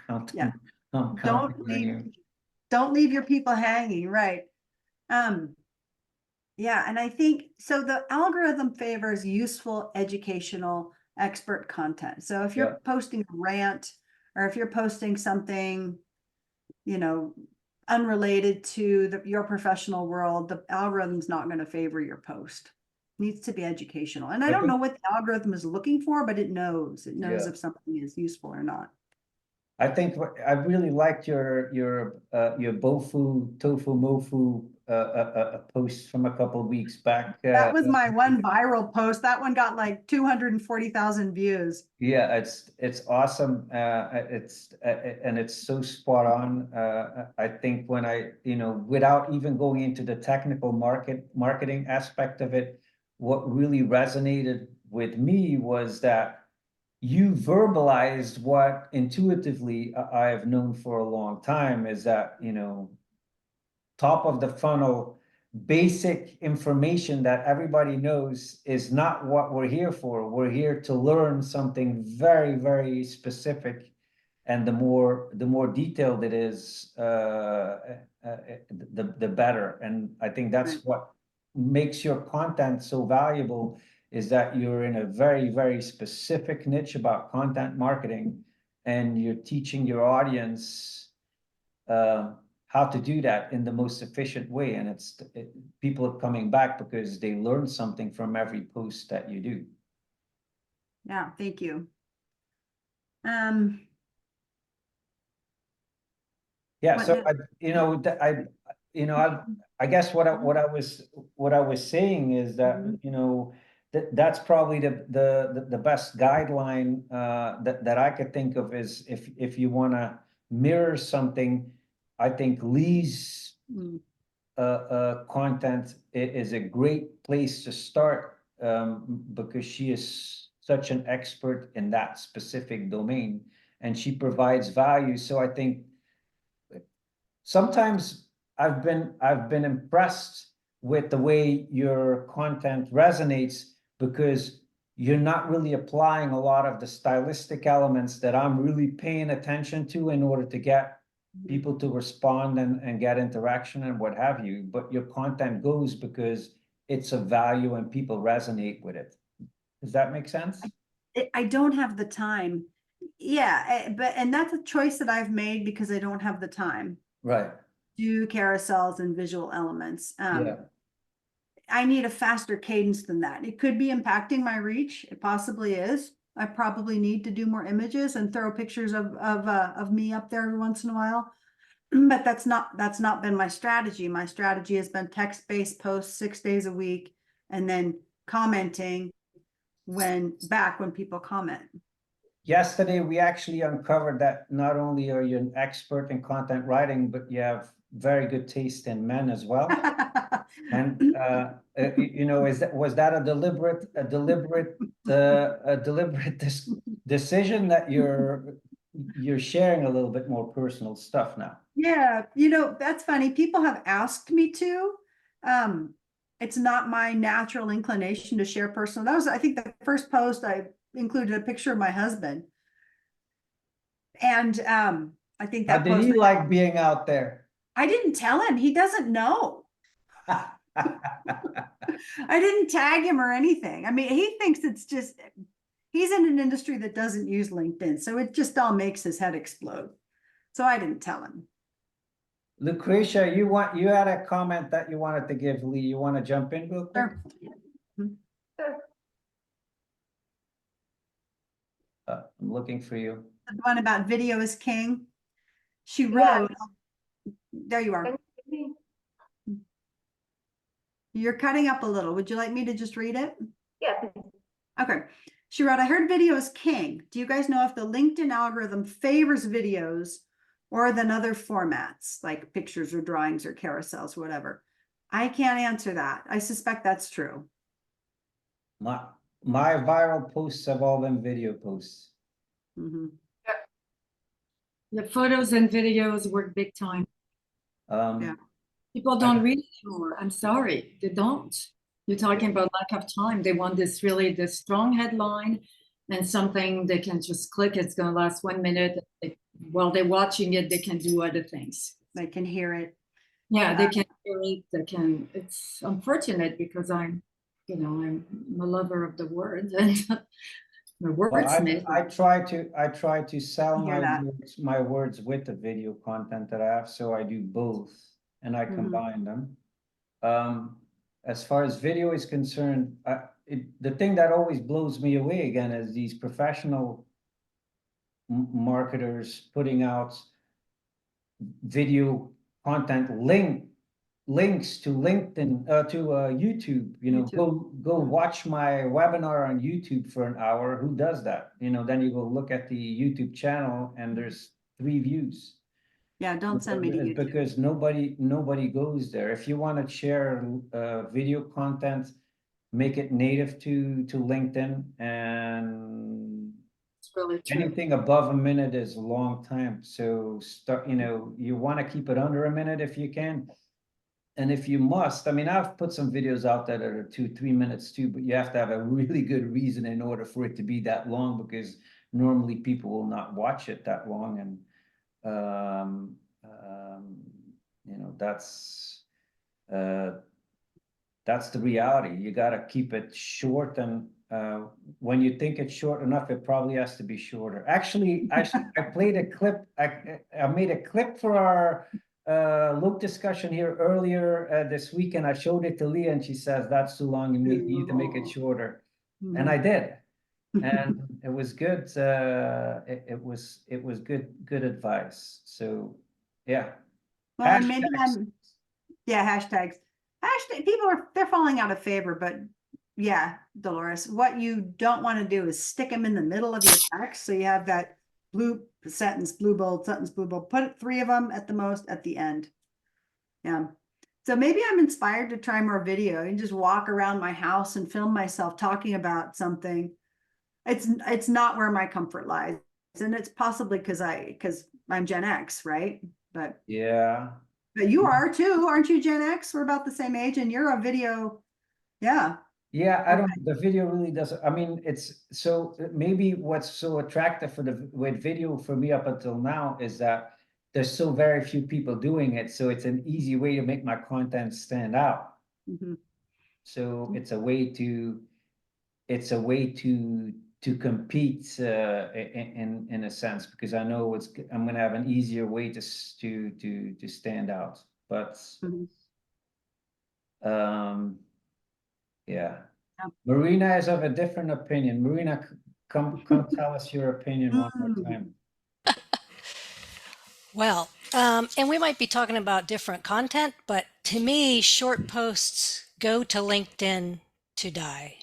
counting. Yeah. I'm counting. Don't leave your people hanging, right? Yeah, and I think so. The algorithm favors useful, educational, expert content. So if you're posting a rant, or if you're posting something, unrelated to your professional world, the algorithm's not going to favor your post. It needs to be educational. And I don't know what the algorithm is looking for, but it knows. It knows if something is useful or not. I think I really liked your bofu tofu mofu post from a couple of weeks back. That was my one viral post. That one got like 240,000 views. Yeah, it's awesome. And it's so spot on. I think when without even going into the technical marketing aspect of it, what really resonated with me was that you verbalized what intuitively I've known for a long time, is that, top of the funnel, basic information that everybody knows is not what we're here for. We're here to learn something very, very specific. And the more detailed it is, the better. And I think that's what makes your content so valuable, is that you're in a very, very specific niche about content marketing, and you're teaching your audience how to do that in the most efficient way. And people are coming back because they learn something from every post that you do. Yeah, thank you. Yeah, What so the- I guess what I was saying is that, that's probably the best guideline that I could think of is if you want to mirror something, I think Lee's Mm. content is a great place to start, because she is such an expert in that specific domain, and she provides value. So I think sometimes I've been impressed with the way your content resonates, because you're not really applying a lot of the stylistic elements that I'm really paying attention to in order to get people to respond and get interaction and what have you. But your content goes because it's of value and people resonate with it. Does that make sense? I don't have the time. Yeah, and that's a choice that I've made because I don't have the time. Right. Do carousels and visual elements. Yeah. I need a faster cadence than that. It could be impacting my reach. It possibly is. I probably need to do more images and throw pictures of me up there every once in a while. But that's not been my strategy. My strategy has been text-based posts 6 days a week, and then commenting when people comment. Yesterday, we actually uncovered that not only are you an expert in content writing, but you have very good taste in men as well. And was that a deliberate decision that you're sharing a little bit more personal stuff now? Yeah, that's funny. People have asked me to. It's not my natural inclination to share personal. That was, I think, the first post I included a picture of my husband. And I think How that did he like being out there? I didn't tell him. He doesn't know. I didn't tag him or anything. I mean, he thinks it's just, he's in an industry that doesn't use LinkedIn, so it just all makes his head explode. So I didn't tell him. Lucretia, you had a comment that you wanted to give Lee. You want to jump in real quick? Sure. I'm looking for you. The one about video is king. She wrote, there you are. You're cutting up a little. Would you like me to just read it? Yeah. Okay. She wrote, I heard video is king. Do you guys know if the LinkedIn algorithm favors videos or than other formats like pictures or drawings or carousels, whatever? I can't answer that. I suspect that's true. My viral posts have all been video posts. Mm-hmm. The photos and videos work big time. Yeah. People don't read anymore. I'm sorry, they don't. You're talking about lack of time. They want this strong headline and something they can just click. It's going to last 1 minute. While they're watching it, they can do other things. They can hear it. Yeah, they can hear it. It's unfortunate because I'm a lover of the words and the wordsmith. I try to sell my words with the video content that I have, so I do both and I combine them. As far as video is concerned, the thing that always blows me away again is these professional marketers putting out video content links to LinkedIn, to YouTube. Go watch my webinar on YouTube for an hour. Who does that? Then you go look at the YouTube channel and there's 3 views. Yeah, don't send me to YouTube. Because nobody goes there. If you want to share video content, make it native to LinkedIn, and It's really true. anything above a minute is a long time. So you want to keep it under a minute if you can. And if you must, I mean, I've put some videos out there that are 2-3 minutes too, but you have to have a really good reason in order for it to be that long, because normally people will not watch it that long. And that's the reality. You gotta keep it short, and when you think it's short enough, it probably has to be shorter. Actually, I played a clip. I made a clip for our Loop discussion here earlier this week, and I showed it to Leah, and she says that's too long. You need to make it shorter, and I did, and it was good. It was good advice. So yeah. Well, and maybe Hashtags. hashtags. They're falling out of favor, but yeah, Dolores, what you don't want to do is stick them in the middle of your text. So you have that blue sentence, blue bold, sentence, blue bold, put 3 of them at the most at the end. Yeah. So maybe I'm inspired to try more video and just walk around my house and film myself talking about something. It's not where my comfort lies. And it's possibly because I'm Gen X, right? But Yeah. But you are too, aren't you, Gen X? We're about the same age, and you're a video. Yeah. Yeah, I don't, the video really doesn't, I mean, it's so maybe what's so attractive with video for me up until now is that there's so very few people doing it. So it's an easy way to make my content stand out. So it's a way to compete in a sense, because I know I'm gonna have an easier way to stand out. But yeah. Marina is of a different opinion. Marina, come tell us your opinion one more time. Well, and we might be talking about different content, but to me, short posts go to LinkedIn to die,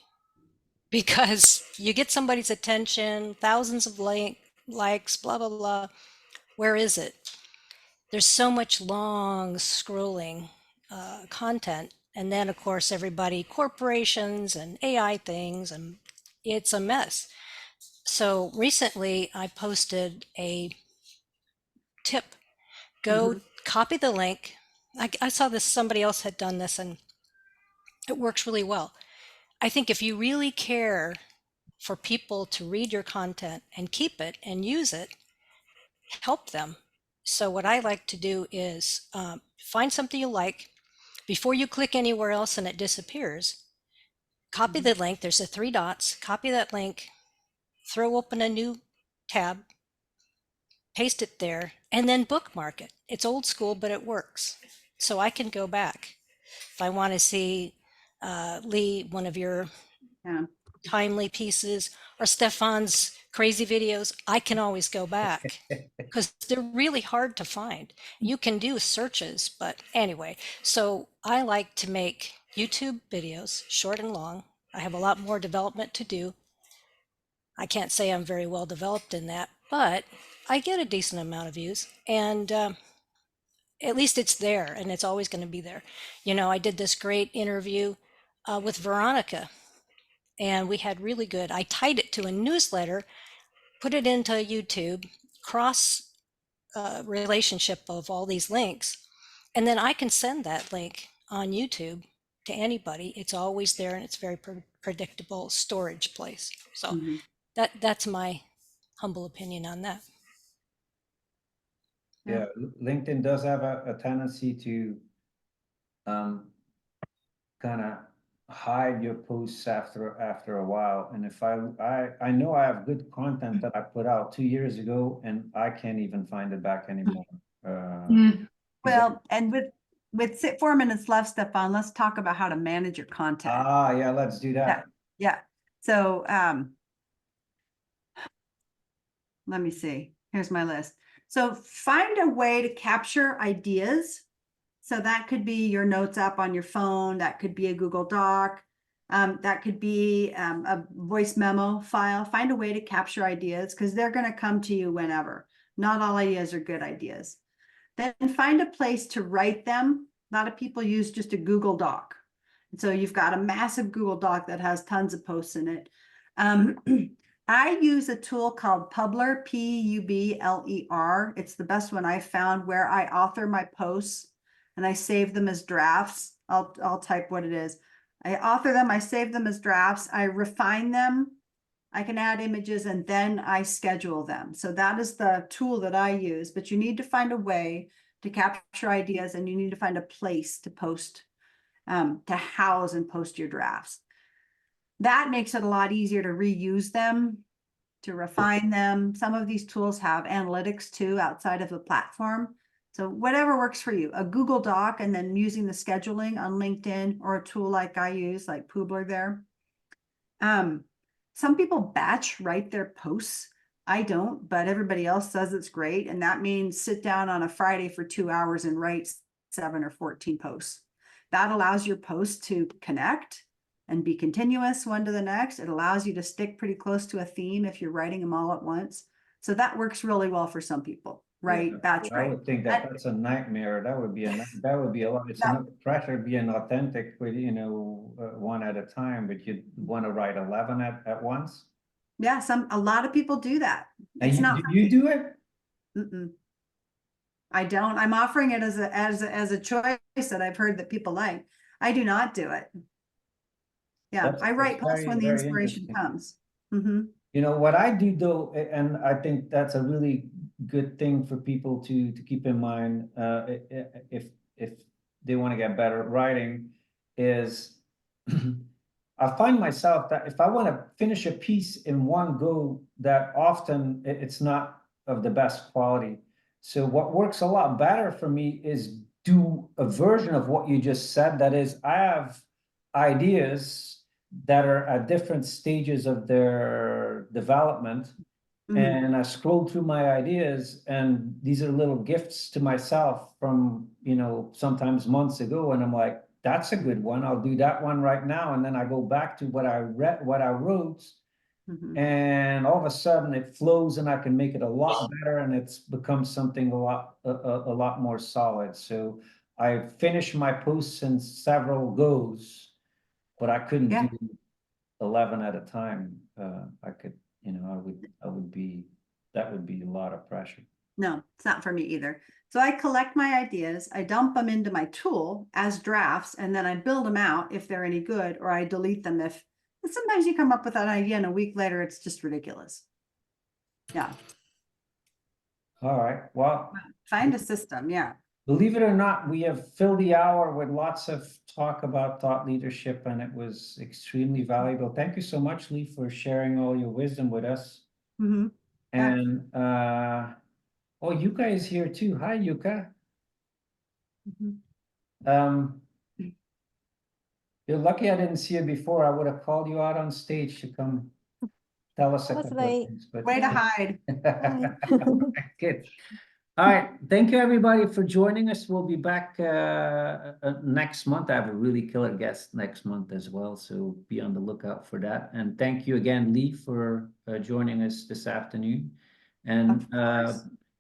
because you get somebody's attention, thousands of likes, blah, blah, blah. Where is it? There's so much long scrolling content. And then, of course, corporations and AI things, and it's a mess. So recently I posted a tip. Go copy the link. I saw this, somebody else had done this, and it works really well. I think if you really care for people to read your content and keep it and use it, help them. So what I like to do is find something you like. Before you click anywhere else and it disappears, copy the link. There's the 3 dots. Copy that link, throw open a new tab, paste it there, and then bookmark it. It's old school, but it works. So I can go back. If I want to see Lee, one of your timely pieces, or Stefan's crazy videos, I can always go back because they're really hard to find. You can do searches, but anyway, so I like to make YouTube videos, short and long. I have a lot more development to do. I can't say I'm very well developed in that, but I get a decent amount of views, and at least it's there, and it's always going to be there. You know, I did this great interview with Veronica, and we had really good, I tied it to a newsletter, put it into YouTube, cross relationship of all these links, and then I can send that link on YouTube to anybody. It's always there, and it's very predictable storage place. So that's my humble opinion on that. Yeah, LinkedIn does have a tendency to kind of hide your posts after a while. And if I know I have good content that I put out 2 years ago, and I can't even find it back anymore. Well, and with 4 minutes left, Stefan, let's talk about how to manage your content. Yeah, let's do that. Yeah. So let me see. Here's my list. So find a way to capture ideas. So that could be your notes app on your phone. That could be a Google Doc. That could be a voice memo file. Find a way to capture ideas, because they're going to come to you whenever. Not all ideas are good ideas. Then find a place to write them. A lot of people use just a Google Doc. And so you've got a massive Google Doc that has tons of posts in it. I use a tool called Publer, P-U-B-L-E-R. It's the best one I've found, where I author my posts and I save them as drafts. I'll type what it is. I author them, I save them as drafts, I refine them, I can add images, and then I schedule them. So that is the tool that I use, but you need to find a way to capture ideas, and you need to find a place to post to house and post your drafts. That makes it a lot easier to reuse them, to refine them. Some of these tools have analytics too outside of the platform. So whatever works for you, a Google Doc, and then using the scheduling on LinkedIn, or a tool like I use, like Poobler there. Some people batch write their posts. I don't, but everybody else says it's great. And that means sit down on a Friday for 2 hours and write 7 or 14 posts. That allows your posts to connect and be continuous one to the next. It allows you to stick pretty close to a theme if you're writing them all at once. So that works really well for some people, right? Yeah, Batch I write. would think that that's a nightmare. That would be a lot. It's enough pressure being authentic with, you know, one at a time, but you want to write 11 at once. Yeah, a lot of people do that. And It's not. you do it? Mm-mm. I don't. I'm offering it as a choice that I've heard that people like. I do not do it. Yeah, I write posts when the very inspiration interesting. comes. Mm-hmm. You know, what I do though, and I think that's a really good thing for people to keep in mind, if they want to get better at writing, is I find myself that if I want to finish a piece in one go, that often it's not of the best quality. So what works a lot better for me is do a version of what you just said. That is, I have ideas that are at different stages of their development. Mm-hmm. And I scroll through my ideas, and these are little gifts to myself from, you know, sometimes months ago. And I'm like, that's a good one. I'll do that one right now. And then I go back to what I wrote, Mm-hmm. and all of a sudden it flows, and I can make it a lot better, and it's become something a lot more solid. So I finished my posts in several goes, but I couldn't do 11 at a time. I could, you know, that would be a lot of pressure. No, it's not for me either. So I collect my ideas, I dump them into my tool as drafts, and then I build them out if they're any good, or I delete them if sometimes you come up with an idea and a week later it's just ridiculous. Yeah. All right. Well, Find a system. Yeah. believe it or not, we have filled the hour with lots of talk about thought leadership, and it was extremely valuable. Thank you so much, Lee, for sharing all your wisdom with us. Mm-hmm. And oh, Yuka is here too. Hi, Yuka. Mm-hmm. You're lucky I didn't see you before. I would have called you out on stage to come tell us a couple of things. But Way to hide. good. All right. Thank you, everybody, for joining us. We'll be back next month. I have a really killer guest next month as well, so be on the lookout for that. And thank you again, Lee, for joining us this afternoon. And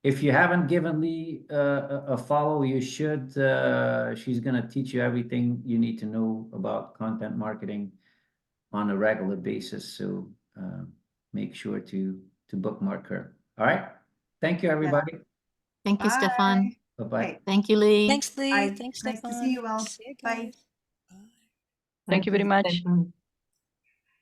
if you haven't given Lee a follow, you should. She's going to teach you everything you need to know about content marketing on a regular basis. So make sure to bookmark her. All right. Thank you, everybody. Thank you, Stefan. Bye-bye. Okay. Thank you, Lee. Thanks, Lee. Bye. Thanks, Nice Stefan. to see you all. See you Bye. guys. Bye. Thank you very much. Stefan.